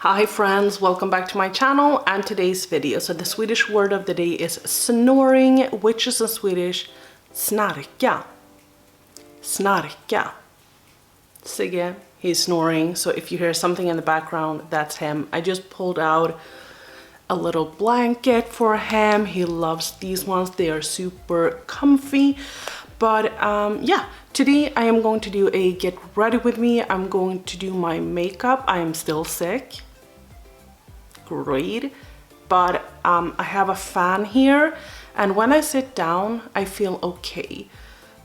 Hi friends, welcome back to my channel and today's video. So the Swedish word of the day is snoring, which is in Swedish snarka. Snarka. Sigge, he's snoring. So if you hear something in the background, that's him. I just pulled out a little blanket for him. He loves these ones. They are super comfy. But yeah, today I am going to do a get ready with me. I'm going to do my makeup. I am still sick. Great. But I have a fan here, and when I sit down, I feel okay.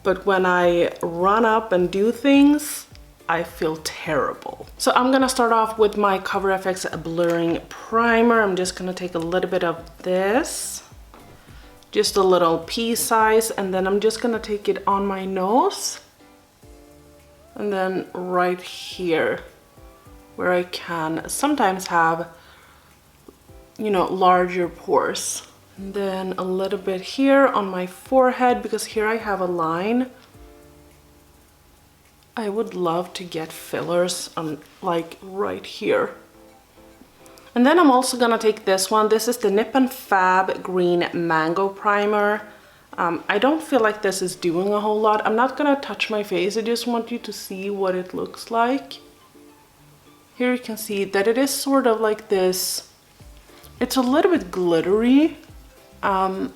But when I run up and do things, I feel terrible. So I'm gonna start off with my Cover FX blurring primer. I'm just gonna take a little bit of this, just a little pea size, and then I'm just gonna take it on my nose and then right here where I can sometimes have, you know, larger pores. And then a little bit here on my forehead, because here I have a line. I would love to get fillers on like right here. And then I'm also gonna take this one. This is the Nip and Fab Green Mango Primer. I don't feel like this is doing a whole lot. I'm not gonna touch my face. I just want you to see what it looks like. Here you can see that it is sort of like this. It's a little bit glittery, but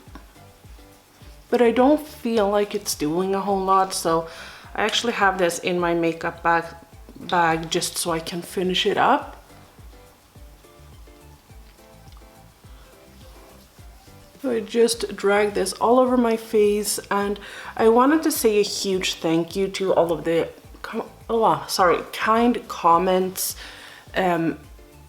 I don't feel like it's doing a whole lot. So I actually have this in my makeup bag just so I can finish it up. So I just dragged this all over my face, and I wanted to say a huge thank you to all of the kind comments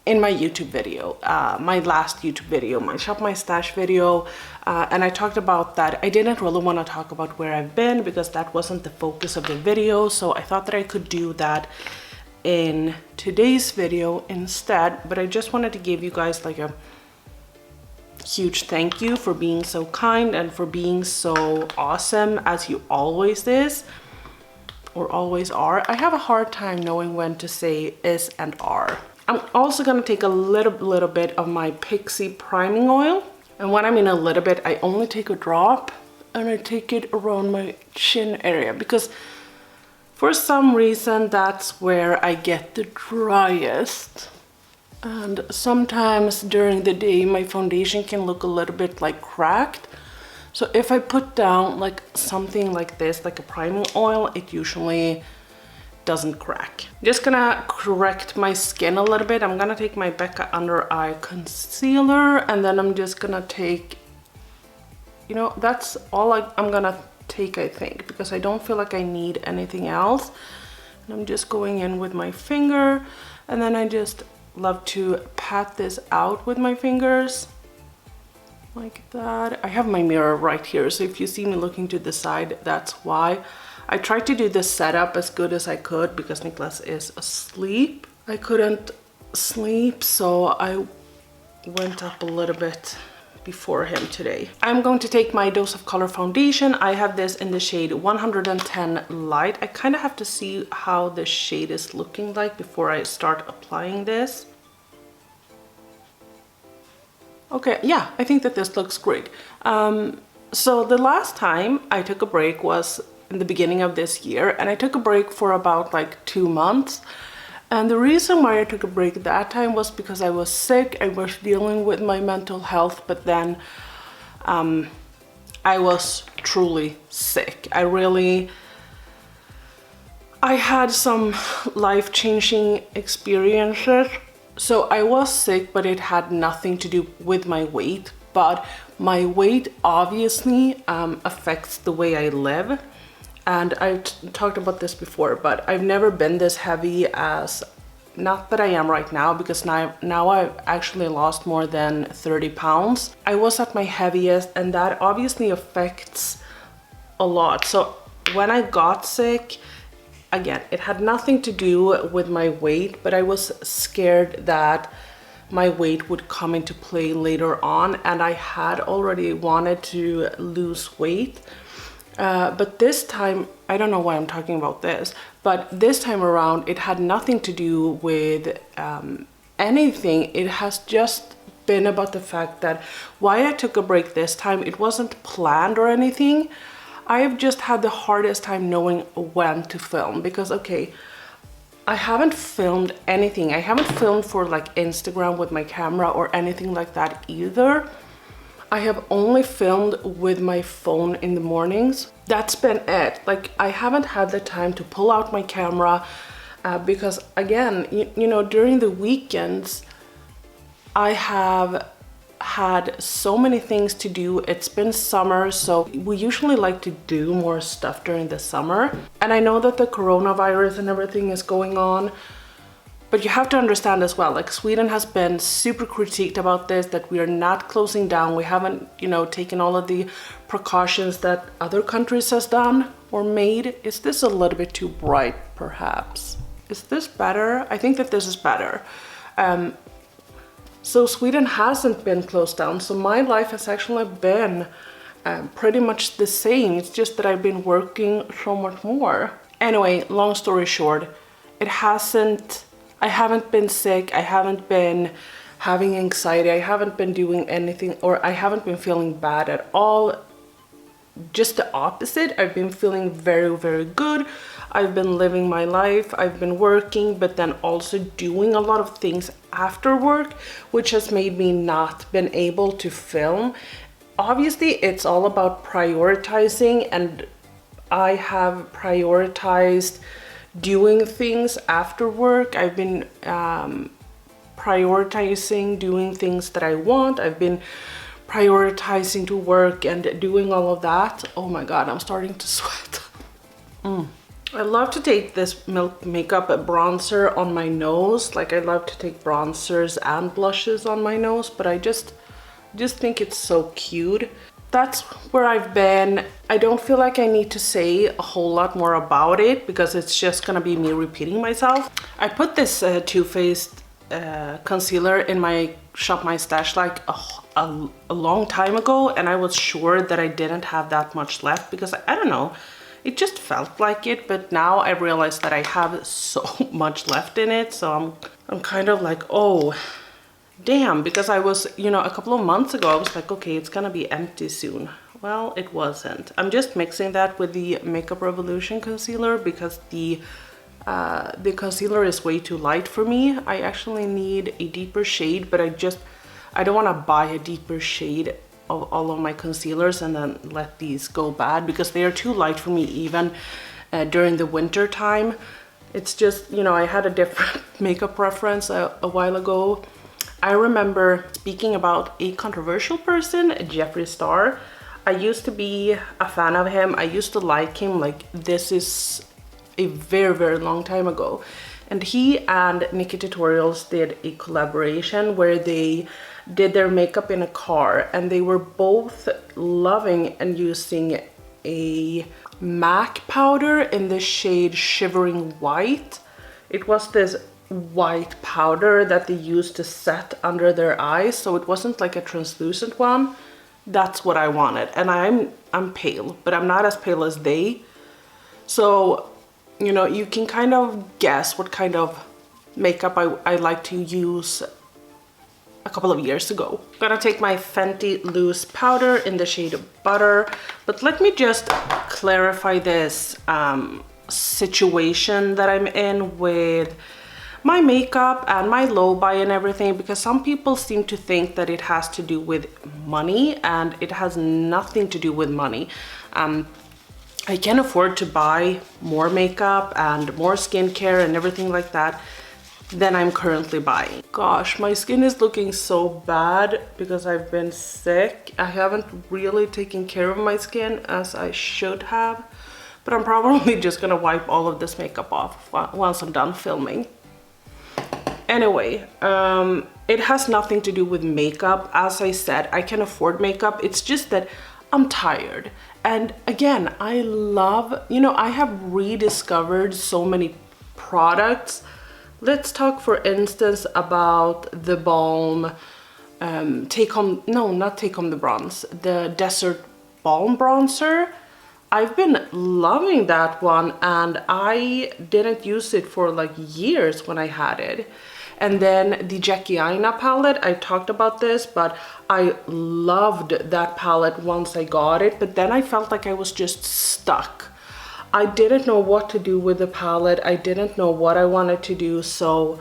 in my YouTube video, my last YouTube video, my Shop My Stash video, and I talked about that. I didn't really want to talk about where I've been because that wasn't the focus of the video, so I thought that I could do that in today's video instead. But I just wanted to give you guys like a huge thank you for being so kind and for being so awesome, as you always is or always are. I have a hard time knowing when to say is and are. I'm also gonna take a little bit of my Pixie Priming Oil. And when I mean a little bit, I only take a drop and I take it around my chin area, because for some reason that's where I get the driest. And sometimes during the day, my foundation can look a little bit like cracked. So if I put down like something like this, like a priming oil, it usually doesn't crack. Just gonna correct my skin a little bit. I'm gonna take my Becca under eye concealer, and then I'm just gonna take, you know, that's all I'm gonna take, I think, because I don't feel like I need anything else. And I'm just going in with my finger, and then I just love to pat this out with my fingers like that. I have my mirror right here, so if you see me looking to the side, that's why. I tried to do this setup as good as I could because Nicholas is asleep. I couldn't sleep, so I went up a little bit before him today. I'm going to take my Dose of Color foundation. I have this in the shade 110 Light. I kind of have to see how the shade is looking like before I start applying this. Okay, yeah, I think that this looks great. So the last time I took a break was in the beginning of this year, and I took a break for about like 2 months. And the reason why I took a break that time was because I was sick. I was dealing with my mental health, but then I was truly sick. I had some life-changing experiences. So I was sick, but it had nothing to do with my weight. But my weight obviously affects the way I live. And I've talked about this before, but I've never been this heavy as, not that I am right now, because now I've actually lost more than 30 pounds. I was at my heaviest, and that obviously affects a lot. So when I got sick, again, it had nothing to do with my weight, but I was scared that my weight would come into play later on, and I had already wanted to lose weight. But this time, I don't know why I'm talking about this, but this time around, it had nothing to do with anything, it has just been about the fact that why I took a break this time, it wasn't planned or anything. I've just had the hardest time knowing when to film because, okay, I haven't filmed anything. I haven't filmed for like Instagram with my camera or anything like that either. I have only filmed with my phone in the mornings. That's been it. Like, I haven't had the time to pull out my camera because, again, you know, during the weekends, I have had so many things to do. It's been summer, so we usually like to do more stuff during the summer. And I know that the coronavirus and everything is going on, but you have to understand as well, like Sweden has been super critiqued about this, that we are not closing down. We haven't, you know, taken all of the precautions that other countries has done or made. Is this a little bit too bright, perhaps? Is this better? I think that this is better. So Sweden hasn't been closed down, so my life has actually been pretty much the same. It's just that I've been working so much more. Anyway, long story short, I haven't been sick, I haven't been having anxiety, I haven't been doing anything, or I haven't been feeling bad at all. Just the opposite. I've been feeling very, very good. I've been living my life, I've been working, but then also doing a lot of things after work, which has made me not been able to film. Obviously, it's all about prioritizing, and I have prioritized doing things after work. I've been prioritizing doing things that I want. I've been prioritizing to work and doing all of that. Oh my god, I'm starting to sweat. I love to take this Milk Makeup bronzer on my nose. Like, I love to take bronzers and blushes on my nose, but I just think it's so cute. That's where I've been. I don't feel like I need to say a whole lot more about it because it's just gonna be me repeating myself. I put this Too Faced concealer in my Shop My Stash like a long time ago, and I was sure that I didn't have that much left because I don't know, it just felt like it, but now I realize that I have so much left in it, so I'm kind of like, oh damn, because I was, you know, a couple of months ago I was like, okay, it's gonna be empty soon. Well, it wasn't. I'm just mixing that with the Makeup Revolution concealer because the concealer is way too light for me. I actually need a deeper shade, but I don't want to buy a deeper shade of all of my concealers and then let these go bad because they are too light for me even during the winter time. It's just, you know, I had a different makeup preference a while ago. I remember speaking about a controversial person, Jeffree Star. I used to be a fan of him. I used to like him. Like, this is a very, very long time ago. And he and Nikki Tutorials did a collaboration where they did their makeup in a car, and they were both loving and using a MAC powder in the shade Shivering White. It was this white powder that they used to set under their eyes, so it wasn't like a translucent one. That's what I wanted, and I'm pale, but I'm not as pale as they. So, you know, you can kind of guess what kind of makeup I like to use a couple of years ago. I'm gonna take my Fenty loose powder in the shade Butter, but let me just clarify this situation that I'm in with my makeup and my low buy and everything, because some people seem to think that it has to do with money, and it has nothing to do with money. I can afford to buy more makeup and more skincare and everything like that than I'm currently buying. Gosh, my skin is looking so bad because I've been sick. I haven't really taken care of my skin as I should have, but I'm probably just gonna wipe all of this makeup off once I'm done filming. Anyway, it has nothing to do with makeup. As I said, I can afford makeup. It's just that I'm tired. And again, I love, you know, I have rediscovered so many products. Let's talk, for instance, about the balm, the Desert Balm Bronzer. I've been loving that one, and I didn't use it for like years when I had it. And then the Jackie Aina palette, I talked about this, but I loved that palette once I got it, but then I felt like I was just stuck. I didn't know what to do with the palette. I didn't know what I wanted to do, so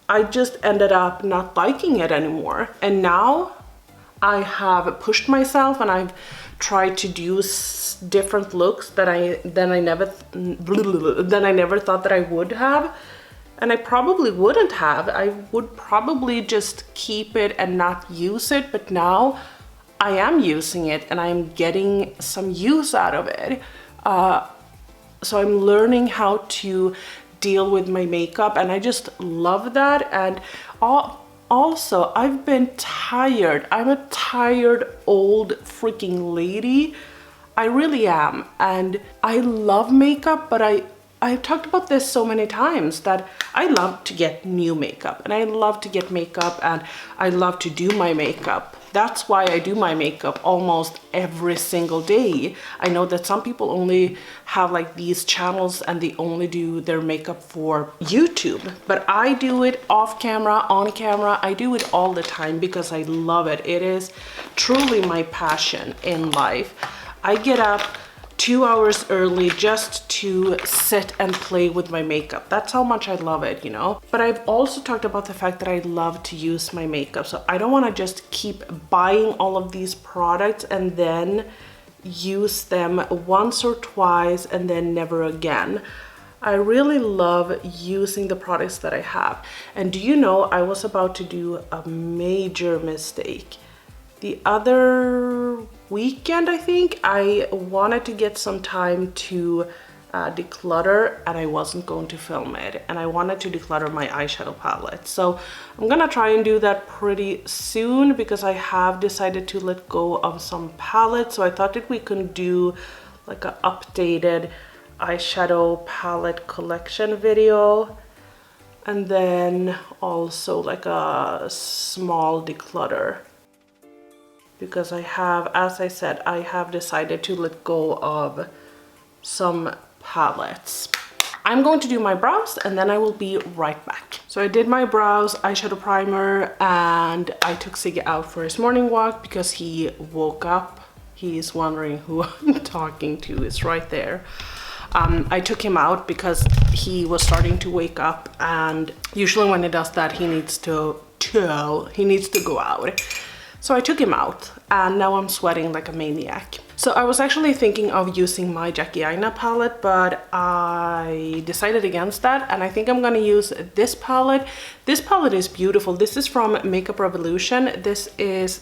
I just ended up not liking it anymore. And now I have pushed myself and I've tried to do different looks that I never thought that I would have. And I probably wouldn't have. I would probably just keep it and not use it, but now I am using it and I'm getting some use out of it. So I'm learning how to deal with my makeup, and I just love that. And also, I've been tired. I'm a tired old freaking lady. I really am. And I love makeup, but I've talked about this so many times that I love to get new makeup, and I love to get makeup, and I love to do my makeup. That's why I do my makeup almost every single day. I know that some people only have like these channels and they only do their makeup for YouTube, but I do it off camera, on camera. I do it all the time because I love it. It is truly my passion in life. I get up 2 hours early just to sit and play with my makeup. That's how much I love it, you know? But I've also talked about the fact that I love to use my makeup. So I don't want to just keep buying all of these products and then use them once or twice and then never again. I really love using the products that I have. And do you know, I was about to do a major mistake. The other weekend, I think, I wanted to get some time to declutter, and I wasn't going to film it, and I wanted to declutter my eyeshadow palette. So I'm gonna try and do that pretty soon because I have decided to let go of some palettes. So I thought that we could do like an updated eyeshadow palette collection video, and then also like a small declutter. Because I have, as I said, I have decided to let go of some palettes. I'm going to do my brows and then I will be right back. So I did my brows, eyeshadow primer, and I took Sigge out for his morning walk because he woke up. He's wondering who I'm talking to, is right there. I took him out because he was starting to wake up, and usually when he does that, he needs to go out. So I took him out and now I'm sweating like a maniac. So I was actually thinking of using my Jackie Aina palette, but I decided against that, and I think I'm gonna use this palette. This palette is beautiful. This is from Makeup Revolution. This is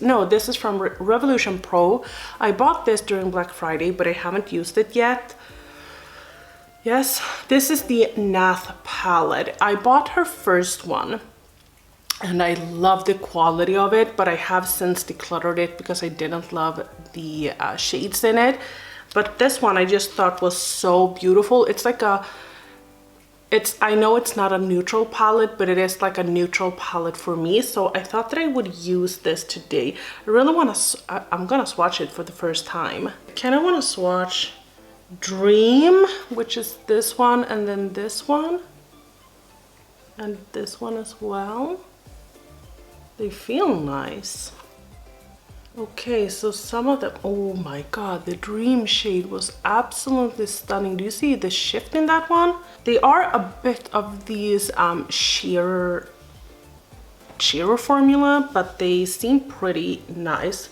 from Revolution Pro. I bought this during Black Friday, but I haven't used it yet. Yes, this is the Nath palette. I bought her first one, and I love the quality of it, but I have since decluttered it because I didn't love the shades in it. But this one I just thought was so beautiful. It's like I know it's not a neutral palette, but it is like a neutral palette for me. So I thought that I would use this today. I really want to, I'm gonna swatch it for the first time. I kind of want to swatch Dream, which is this one, and then this one, and this one as well. They feel nice. Okay, so some of them, oh my god, the Dream shade was absolutely stunning. Do you see the shift in that one? They are a bit of these sheer formula, but they seem pretty nice.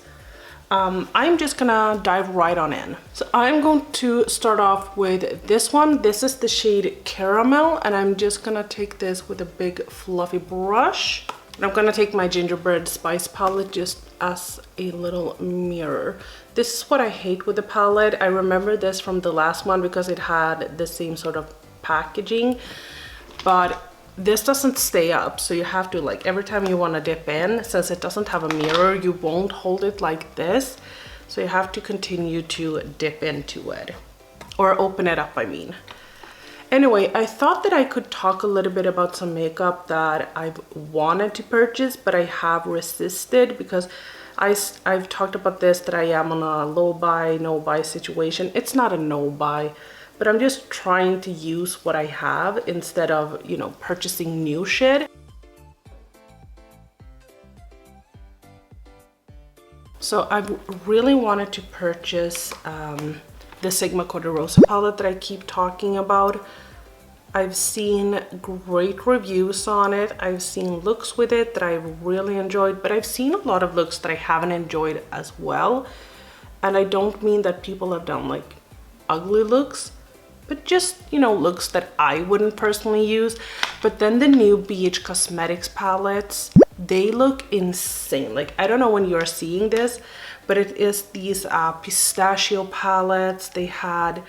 I'm just gonna dive right on in. So I'm going to start off with this one. This is the shade Caramel, and I'm just gonna take this with a big fluffy brush. And I'm gonna take my Gingerbread Spice palette just as a little mirror. This is what I hate with the palette. I remember this from the last one because it had the same sort of packaging, but this doesn't stay up. So you have to, like, every time you wanna dip in, since it doesn't have a mirror, you won't hold it like this. So you have to continue to dip into it, or open it up, I mean. Anyway, I thought that I could talk a little bit about some makeup that I've wanted to purchase, but I have resisted because I've talked about this, that I am on a low buy, no buy situation. It's not a no buy, but I'm just trying to use what I have instead of, you know, purchasing new shit. So I really wanted to purchase the Sigma Rosa palette that I keep talking about. I've seen great reviews on it. I've seen looks with it that I've really enjoyed, but I've seen a lot of looks that I haven't enjoyed as well. And I don't mean that people have done like ugly looks, but just, you know, looks that I wouldn't personally use. But then the new BH Cosmetics palettes, they look insane. Like, I don't know when you're seeing this, but it is these pistachio palettes. They had,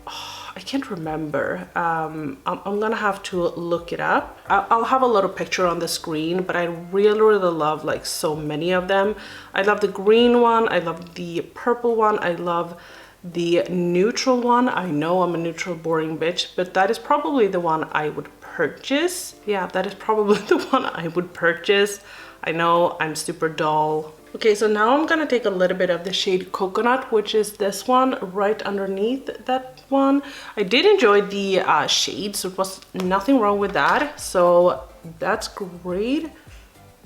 oh, I can't remember. I'm gonna have to look it up. I'll have a little picture on the screen, but I really, really love like so many of them. I love the green one. I love the purple one. I love the neutral one. I know I'm a neutral boring bitch, but that is probably the one I would purchase. Yeah, that is probably the one I would purchase. I know I'm super dull. Okay, so now I'm gonna take a little bit of the shade Coconut, which is this one right underneath that one. I did enjoy the shade, so it was nothing wrong with that. So that's great.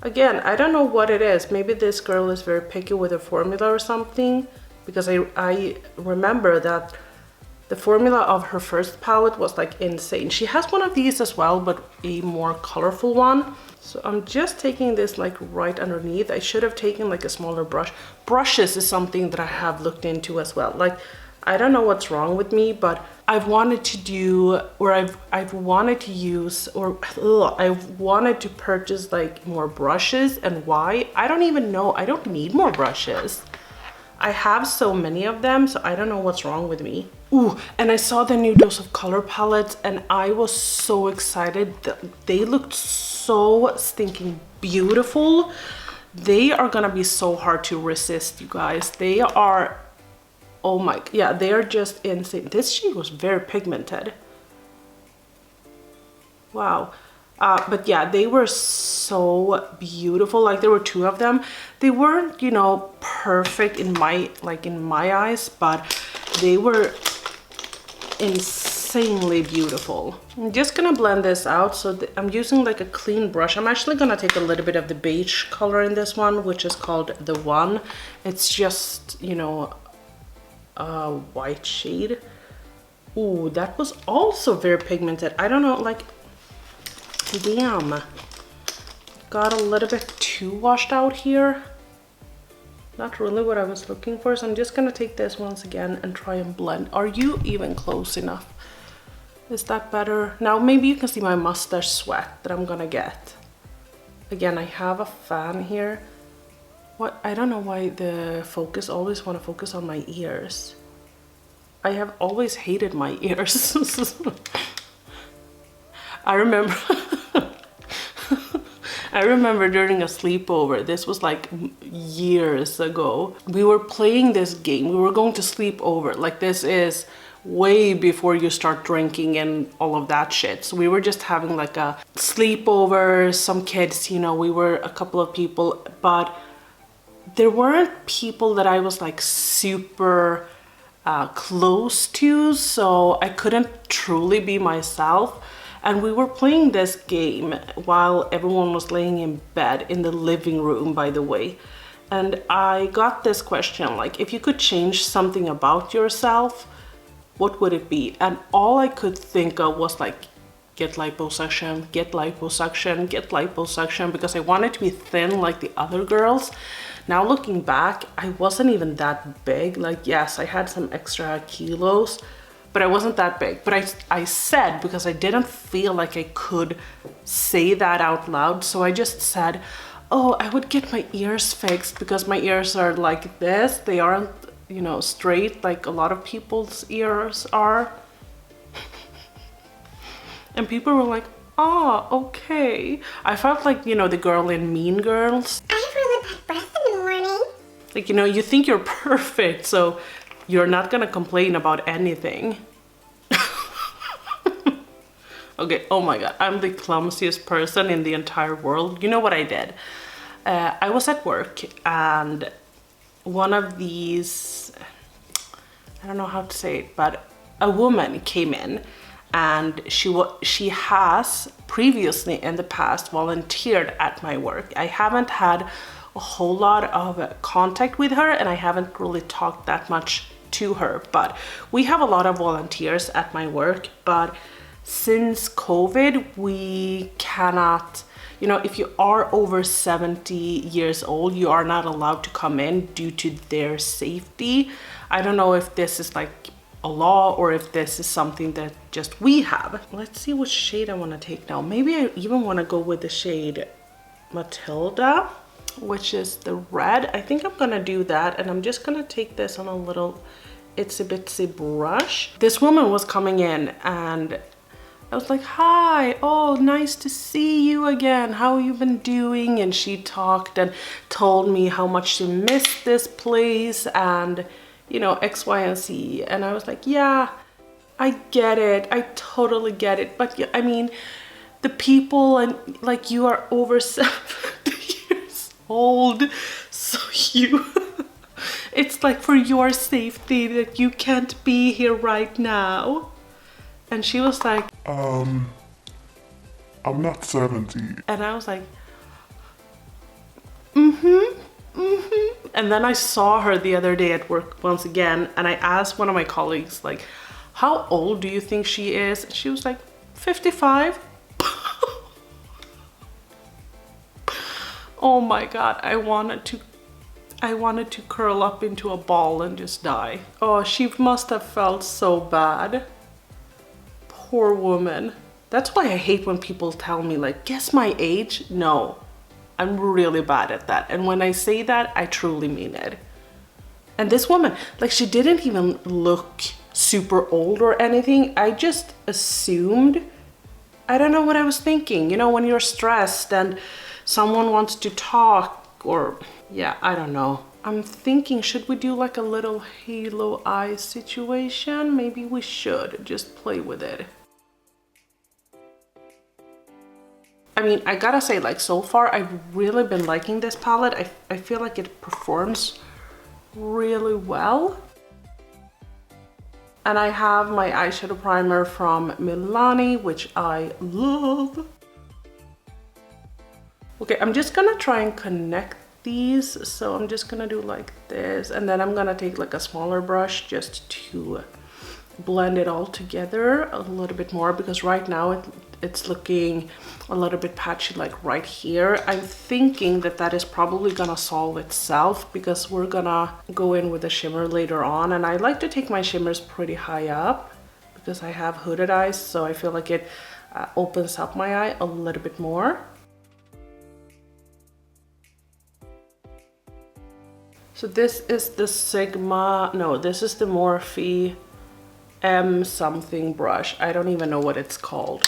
Again, I don't know what it is. Maybe this girl is very picky with her formula or something, because I remember that the formula of her first palette was like insane. She has one of these as well, but a more colorful one. So I'm just taking this like right underneath. I should have taken like a smaller brush. Brushes is something that I have looked into as well. Like, I don't know what's wrong with me, but I've wanted to do, or I've wanted to use, or I've wanted to purchase like more brushes. And why? I don't even know. I don't need more brushes. I have so many of them, so I don't know what's wrong with me. Ooh, and I saw the new Dose of Color palettes, and I was so excited. They looked so stinking beautiful. They are gonna be so hard to resist, you guys. They are, oh my, yeah, they are just insane. This shade was very pigmented. Wow. But yeah, they were so beautiful. Like, there were two of them. They weren't, you know, perfect in my eyes, but they were insanely beautiful. I'm just gonna blend this out. So I'm using like a clean brush. I'm actually gonna take a little bit of the beige color in this one, which is called The One. It's just, you know, a white shade. Ooh, that was also very pigmented. I don't know, like, damn, got a little bit too washed out here. Not really what I was looking for, so I'm just gonna take this once again and try and blend. Are you even close enough? Is that better? Now maybe you can see my mustache sweat that I'm gonna get. Again, I have a fan here. What? I don't know why the focus always want to focus on my ears. I have always hated my ears. I remember I remember during a sleepover, this was like years ago, we were playing this game. We were going to sleep over. Like, this is way before you start drinking and all of that shit. So we were just having like a sleepover, some kids, you know, we were a couple of people, but there weren't people that I was like super close to, so I couldn't truly be myself. And we were playing this game while everyone was laying in bed in the living room, by the way. And I got this question, like, if you could change something about yourself, what would it be? And all I could think of was like, get liposuction, get liposuction, get liposuction, because I wanted to be thin like the other girls. Now looking back, I wasn't even that big. Like, yes, I had some extra kilos, but I wasn't that big. But I said, because I didn't feel like I could say that out loud, so I just said, oh, I would get my ears fixed because my ears are like this. They aren't, you know, straight like a lot of people's ears are. And people were like, oh, okay. I felt like, you know, the girl in Mean Girls. I have really bad breath in the morning. Like, you know, you think you're perfect, so you're not gonna complain about anything. Okay, oh my god, I'm the clumsiest person in the entire world. You know what I did? I was at work and one of these, I don't know how to say it, but a woman came in and she has previously in the past volunteered at my work. I haven't had a whole lot of contact with her, and I haven't really talked that much to her. But we have a lot of volunteers at my work, but since COVID, we cannot, you know, if you are over 70 years old, you are not allowed to come in due to their safety. I don't know if this is like a law or if this is something that just we have. Let's see what shade I want to take now. Maybe I even want to go with the shade Matilda, which is the red. I think I'm gonna do that, and I'm just gonna take this on a little itsy bitsy brush. This woman was coming in and I was like, hi, oh, nice to see you again. How you been doing? And she talked and told me how much she missed this place and, you know, X, Y, and Z. And I was like, yeah, I get it. I totally get it. But yeah, I mean, the people, and like, you are over 70 years old. So you, it's like for your safety that you can't be here right now. And she was like, I'm not 70. And I was like, And then I saw her the other day at work once again, and I asked one of my colleagues, like, how old do you think she is? And she was like, 55. Oh my God, I wanted to curl up into a ball and just die. Oh, she must have felt so bad. Poor woman. That's why I hate when people tell me, like, guess my age. No, I'm really bad at that. And when I say that, I truly mean it. And this woman, like, she didn't even look super old or anything. I just assumed, I don't know what I was thinking. You know, when you're stressed and someone wants to talk, or yeah, I don't know. I'm thinking, should we do like a little halo eye situation? Maybe we should just play with it. I mean, I gotta say, like, so far I've really been liking this palette. I feel like it performs really well. And I have my eyeshadow primer from Milani, which I love. Okay, I'm just gonna try and connect these. So I'm just gonna do like this, and then I'm gonna take like a smaller brush just to blend it all together a little bit more, because right now it's looking a little bit patchy, like right here. I'm thinking that that is probably gonna solve itself, because we're gonna go in with a shimmer later on, and I like to take my shimmers pretty high up because I have hooded eyes, so I feel like it opens up my eye a little bit more. So this is the Sigma, no, this is the Morphe M something brush. I don't even know what it's called.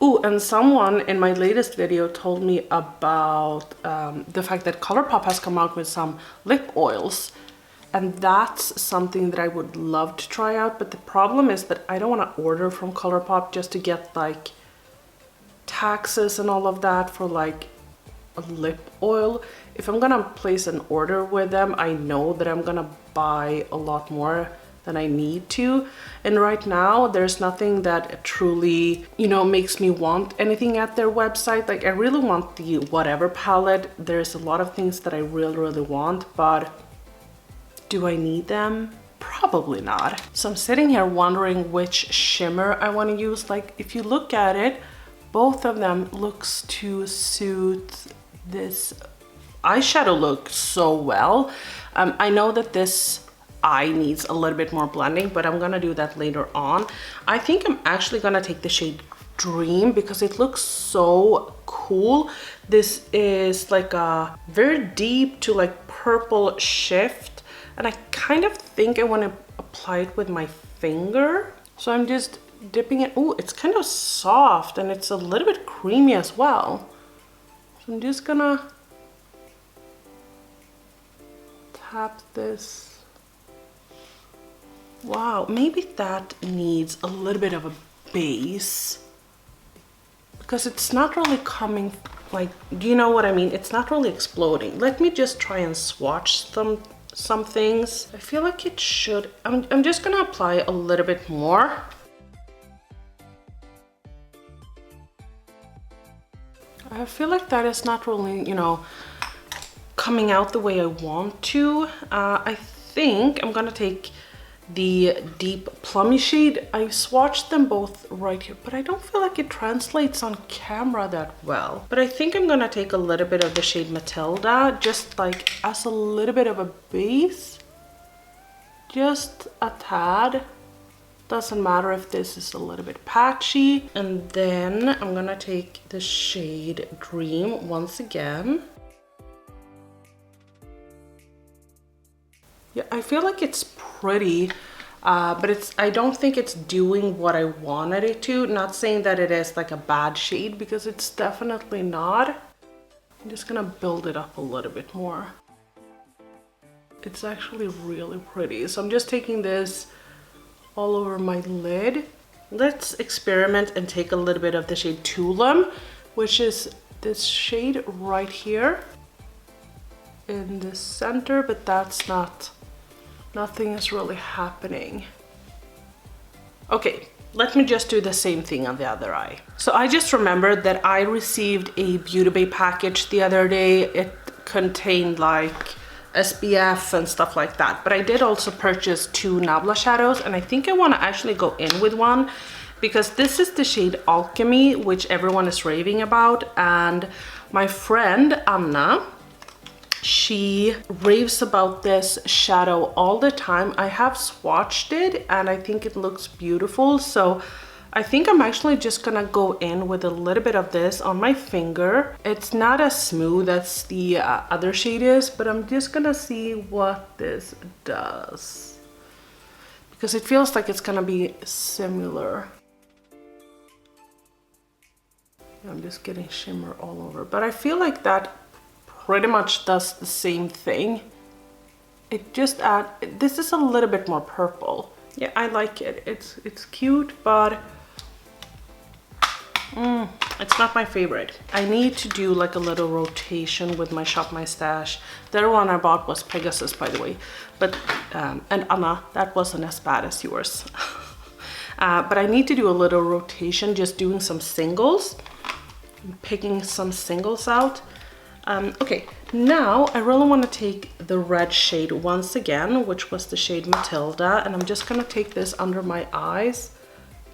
Ooh, and someone in my latest video told me about the fact that ColourPop has come out with some lip oils. And that's something that I would love to try out. But the problem is that I don't want to order from ColourPop just to get like taxes and all of that for like a lip oil. If I'm gonna place an order with them, I know that I'm gonna buy a lot more than I need to. And right now there's nothing that truly, you know, makes me want anything at their website. Like, I really want the Whatever palette. There's a lot of things that I really want, but do I need them? Probably not. So I'm sitting here wondering which shimmer I want to use. Like, if you look at it, both of them looks to suit this eyeshadow look so well. I know that this eye needs a little bit more blending, but I'm gonna do that later on. I think I'm actually gonna take the shade Dream because it looks so cool. This is like a very deep to like purple shift, and I kind of think I want to apply it with my finger. So I'm just dipping it. Oh, it's kind of soft and it's a little bit creamy as well. So I'm just gonna tap this. Wow, maybe that needs a little bit of a base because it's not really coming, like, do you know what I mean? It's not really exploding. Let me just try and swatch some things. I feel like it should. I'm just gonna apply a little bit more. I feel like that is not really, you know, coming out the way I want to. I think I'm gonna take the deep plummy shade. I swatched them both right here, but I don't feel like it translates on camera that well. But I think I'm gonna take a little bit of the shade Matilda, just like as a little bit of a base. Just a tad. Doesn't matter if this is a little bit patchy. And then I'm gonna take the shade Dream once again. Yeah, I feel like it's pretty, but I don't think it's doing what I wanted it to. Not saying that it is like a bad shade, because it's definitely not. I'm just gonna build it up a little bit more. It's actually really pretty. So I'm just taking this all over my lid. Let's experiment and take a little bit of the shade Tulum, which is this shade right here in the center, but that's not, nothing is really happening. Okay, let me just do the same thing on the other eye. So I just remembered that I received a Beauty Bay package the other day. It contained like SPF and stuff like that, but I did also purchase 2 Nabla shadows, and I think I want to actually go in with one, because this is the shade Alchemy, which everyone is raving about, and my friend Anna, she raves about this shadow all the time. I have swatched it and I think it looks beautiful, so I think I'm actually just gonna go in with a little bit of this on my finger. It's not as smooth as the other shade is, but I'm just gonna see what this does, because it feels like it's gonna be similar. I'm just getting shimmer all over, but I feel like that pretty much does the same thing. It just this is a little bit more purple. Yeah, I like it. It's cute, but it's not my favorite. I need to do like a little rotation with my Shop My Stash. The other one I bought was Pegasus, by the way, but and Anna, that wasn't as bad as yours. But I need to do a little rotation, just doing some singles, picking some singles out. Okay, now I really want to take the red shade once again, which was the shade Matilda, and I'm just gonna take this under my eyes.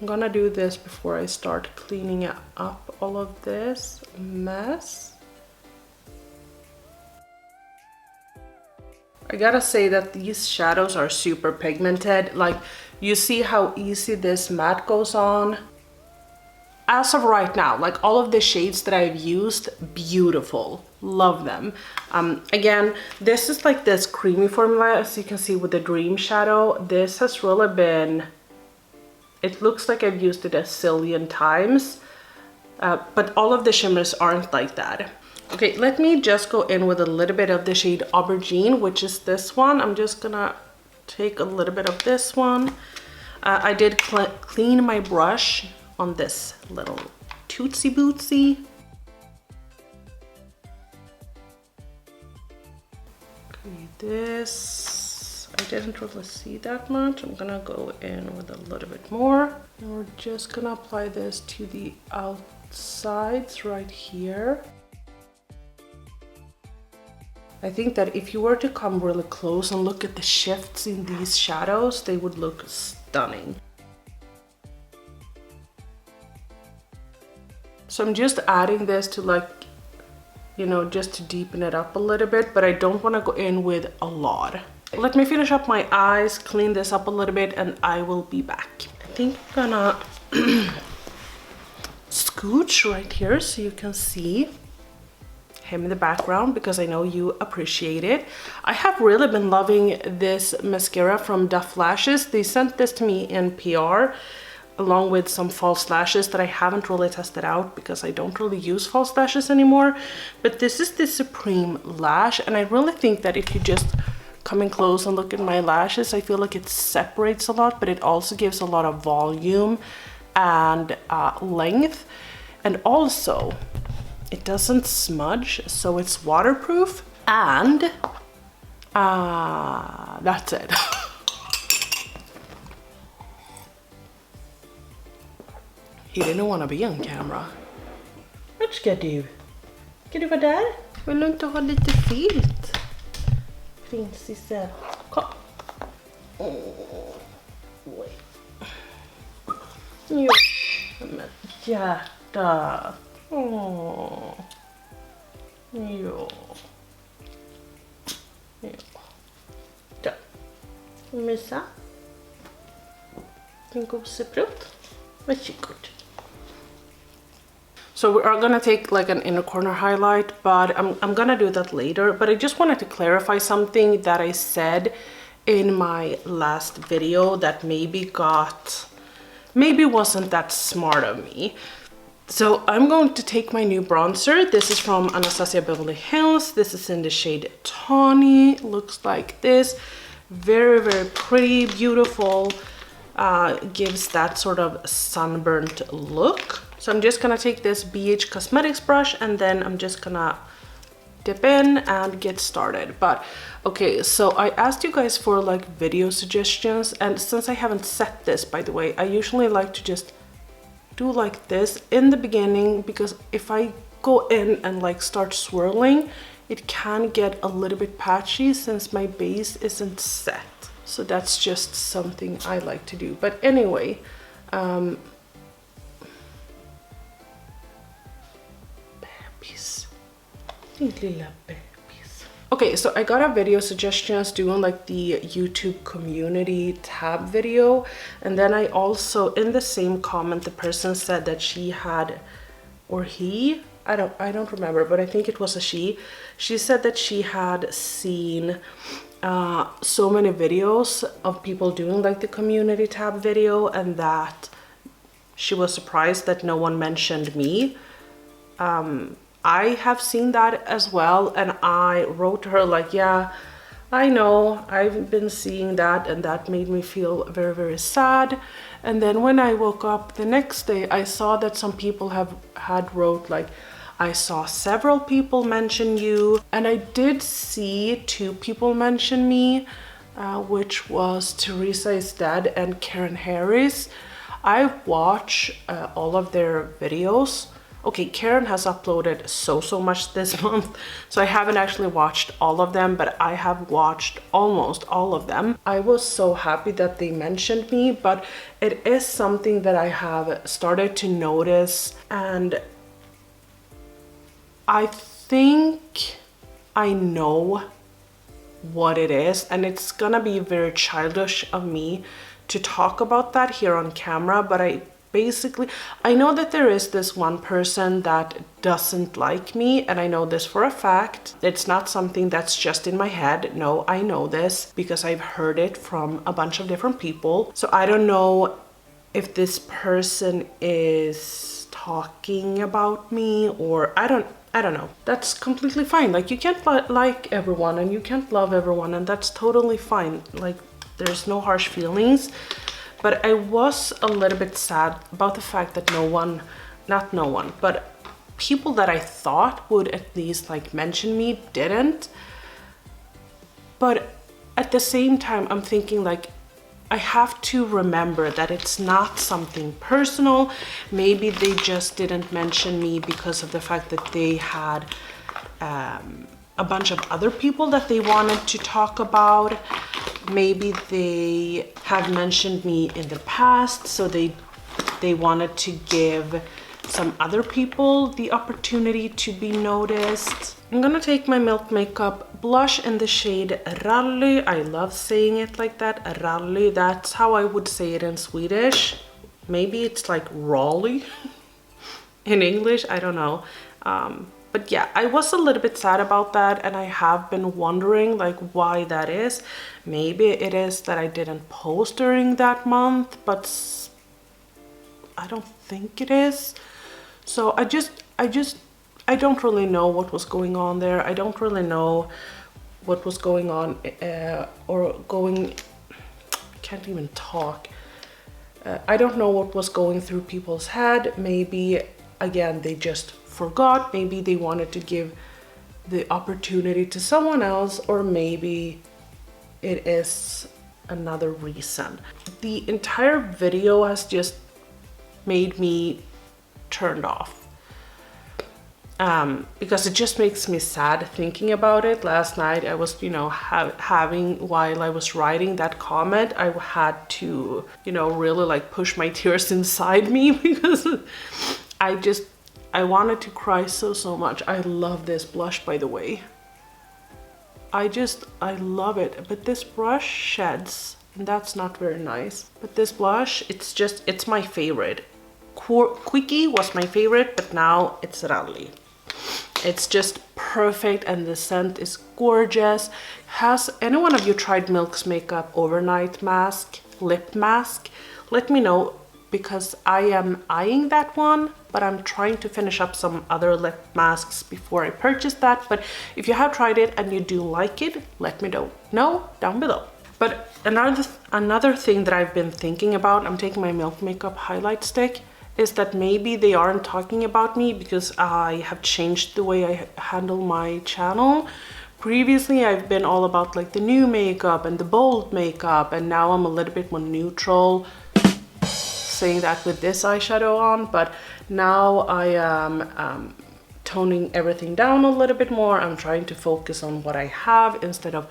I'm gonna do this before I start cleaning up all of this mess. I gotta say that these shadows are super pigmented. Like, you see how easy this matte goes on? As of right now, like all of the shades that I've used, beautiful, love them. Again, this is like this creamy formula, as you can see with the Dream shadow. This has really been, it looks like I've used it a zillion times, but all of the shimmers aren't like that. Okay, let me just go in with a little bit of the shade Aubergine, which is this one. I'm just gonna take a little bit of this one. I did clean my brush on this little Tootsie Bootsy. Okay, this, I didn't really see that much. I'm gonna go in with a little bit more. And we're just gonna apply this to the outsides right here. I think that if you were to come really close and look at the shifts in these shadows, they would look stunning. So I'm just adding this to, like, you know, just to deepen it up a little bit, but I don't want to go in with a lot. Let me finish up my eyes, clean this up a little bit, and I will be back. I think I'm gonna scooch right here so you can see him in the background, because I know you appreciate it. I have really been loving this mascara from Duff Lashes. They sent this to me in PR along with some false lashes that I haven't really tested out because I don't really use false lashes anymore. But this is the Supreme Lash, and I really think that if you just come in close and look at my lashes, I feel like it separates a lot, but it also gives a lot of volume and length. And also, it doesn't smudge, so it's waterproof, and that's it. He didn't want to be on camera. Let's get you. Ska du vara där? Vill du inte ha lite filt? Prinsesse. Kom. Oj. Jo. Men hjärta. Åh. Jo. Jo. Där. Mysa. Din goseprutt. Varsågod. So we are gonna take like an inner corner highlight, but I'm gonna do that later. But I just wanted to clarify something that I said in my last video that maybe wasn't that smart of me. So I'm going to take my new bronzer. This is from Anastasia Beverly Hills. This is in the shade Tawny. Looks like this. Very, very pretty, beautiful. Gives that sort of sunburnt look. So I'm just gonna take this BH Cosmetics brush and then I'm just gonna dip in and get started. But okay, so I asked you guys for like video suggestions, and since I haven't set this, by the way, I usually like to just do like this in the beginning, because if I go in and like start swirling, it can get a little bit patchy since my base isn't set. So that's just something I like to do. But anyway, babies. Lilla babies. Okay, so I got a video suggestions doing like the YouTube community tab video, and then I also, in the same comment, the person said that she had, or he, I don't remember, but I think it was a she said that she had seen so many videos of people doing like the community tab video, and that she was surprised that no one mentioned me. I have seen that as well, and I wrote to her like, yeah, I know, I've been seeing that, and that made me feel very, very sad. And then when I woke up the next day, I saw that some people had wrote like, I saw several people mention you, and I did see 2 people mention me, which was Teresa is Dead and Karen Harris. I watch all of their videos. Okay, Karen has uploaded so much this month, so I haven't actually watched all of them, but I have watched almost all of them. I was so happy that they mentioned me, but it is something that I have started to notice, and I think I know what it is, and it's gonna be very childish of me to talk about that here on camera, but I know that there is this one person that doesn't like me, and I know this for a fact. It's not something that's just in my head. No, I know this because I've heard it from a bunch of different people. So I don't know if this person is talking about me, or I don't know. That's completely fine. Like, you can't like everyone and you can't love everyone, and that's totally fine. Like, there's no harsh feelings. But I was a little bit sad about the fact that not no one, but people that I thought would at least like mention me didn't. But at the same time, I'm thinking like, I have to remember that it's not something personal. Maybe they just didn't mention me because of the fact that they had a bunch of other people that they wanted to talk about. Maybe they have mentioned me in the past, so they wanted to give some other people the opportunity to be noticed. I'm gonna take my Milk Makeup blush in the shade Rally. I love saying it like that, Rally. That's how I would say it in Swedish. Maybe it's like Raleigh in English, I don't know. But yeah, I was a little bit sad about that, and I have been wondering like why that is. Maybe it is that I didn't post during that month, but I don't think it is. So I don't really know what was going on there. I don't really know what was going on can't even talk. I don't know what was going through people's head. Maybe again, they just forgot. Maybe they wanted to give the opportunity to someone else, or maybe it is another reason. The entire video has just made me turned off. because it just makes me sad thinking about it. Last night I was, you know, having, while I was writing that comment, I had to, you know, really like push my tears inside me because I wanted to cry so much. I love this blush, by the way. I love it, but this brush sheds, and that's not very nice. But this blush, it's my favorite. Quickie was my favorite, but now it's Røde. It's just perfect, and the scent is gorgeous. Has any one of you tried Milk's Makeup Overnight Mask, Lip Mask? Let me know, because I am eyeing that one, but I'm trying to finish up some other lip masks before I purchase that. But if you have tried it and you do like it, let me know down below. But another thing that I've been thinking about, I'm taking my Milk Makeup highlight stick, is that maybe they aren't talking about me because I have changed the way I handle my channel. Previously, I've been all about like the new makeup and the bold makeup, and now I'm a little bit more neutral, saying that with this eyeshadow on, but now I am toning everything down a little bit more. I'm trying to focus on what I have instead of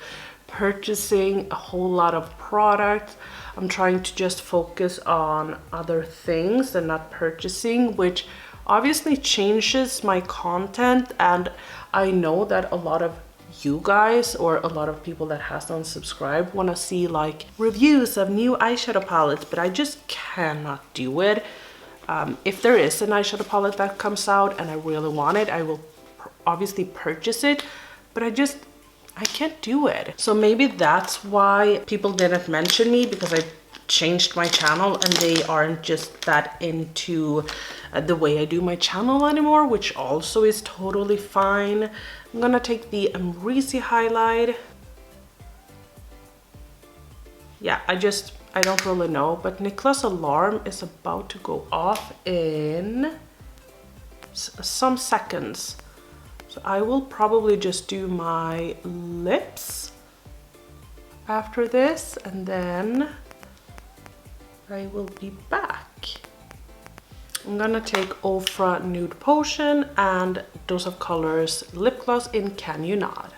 purchasing a whole lot of products. I'm trying to just focus on other things and not purchasing, which obviously changes my content. And I know that a lot of you guys, or a lot of people that has unsubscribed, want to see like reviews of new eyeshadow palettes, but I just cannot do it. If there is an eyeshadow palette that comes out and I really want it, I will obviously purchase it, but I can't do it. So maybe that's why people didn't mention me, because I changed my channel and they aren't just that into the way I do my channel anymore, which also is totally fine. I'm gonna take the Amrezy highlight. Yeah, I don't really know, but Nicholas' alarm is about to go off in some seconds. So I will probably just do my lips after this, and then I will be back. I'm gonna take Ofra Nude Potion and Dose of Colors lip gloss in Can You Nod.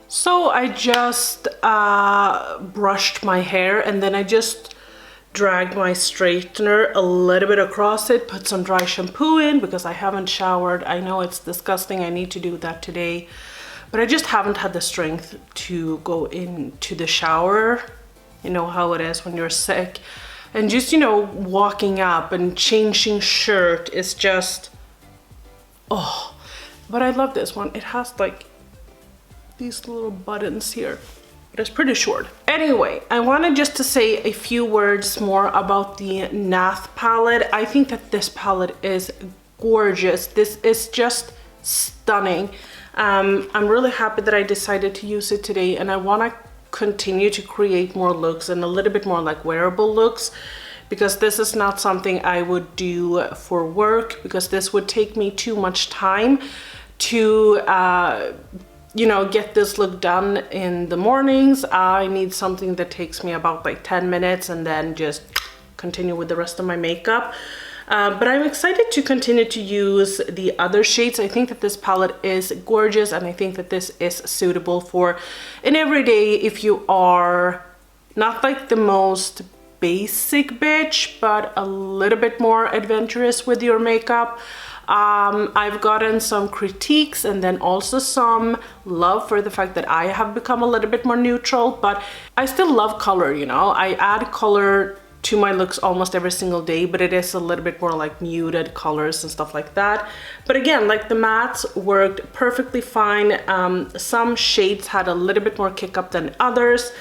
So I just brushed my hair, and then I just dragged my straightener a little bit across it, put some dry shampoo in because I haven't showered. I know it's disgusting, I need to do that today, but I just haven't had the strength to go into the shower. You know how it is when you're sick, and just, you know, walking up and changing shirt is just, oh. But I love this one. It has like these little buttons here, but it's pretty short. Anyway, I wanted just to say a few words more about the Nath palette. I think that this palette is gorgeous. This is just stunning. I'm really happy that I decided to use it today, and I want to continue to create more looks and a little bit more like wearable looks, because this is not something I would do for work, because this would take me too much time to you know, get this look done in the mornings. I need something that takes me about like 10 minutes and then just continue with the rest of my makeup. But I'm excited to continue to use the other shades. I think that this palette is gorgeous, and I think that this is suitable for an everyday if you are not like the most basic bitch, but a little bit more adventurous with your makeup. I've gotten some critiques and then also some love for the fact that I have become a little bit more neutral, but I still love color, you know. I add color to my looks almost every single day, but it is a little bit more like muted colors and stuff like that. But again, like the mattes worked perfectly fine. Some shades had a little bit more kick up than others.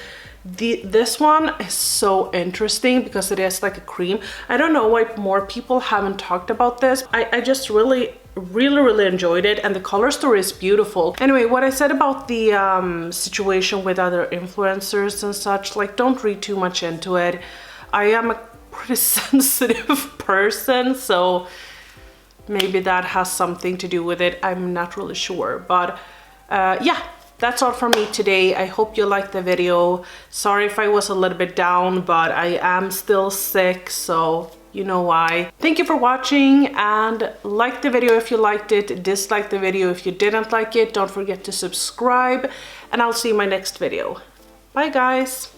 This one is so interesting because it is like a cream. I don't know why more people haven't talked about this. I just really really enjoyed it, and the color story is beautiful. Anyway, what I said about the situation with other influencers and such, like, don't read too much into it. I am a pretty sensitive person, so maybe that has something to do with it. I'm not really sure, but yeah, that's all from me today. I hope you liked the video. Sorry if I was a little bit down, but I am still sick, so you know why. Thank you for watching, and like the video if you liked it, dislike the video if you didn't like it. Don't forget to subscribe, and I'll see you in my next video. Bye guys.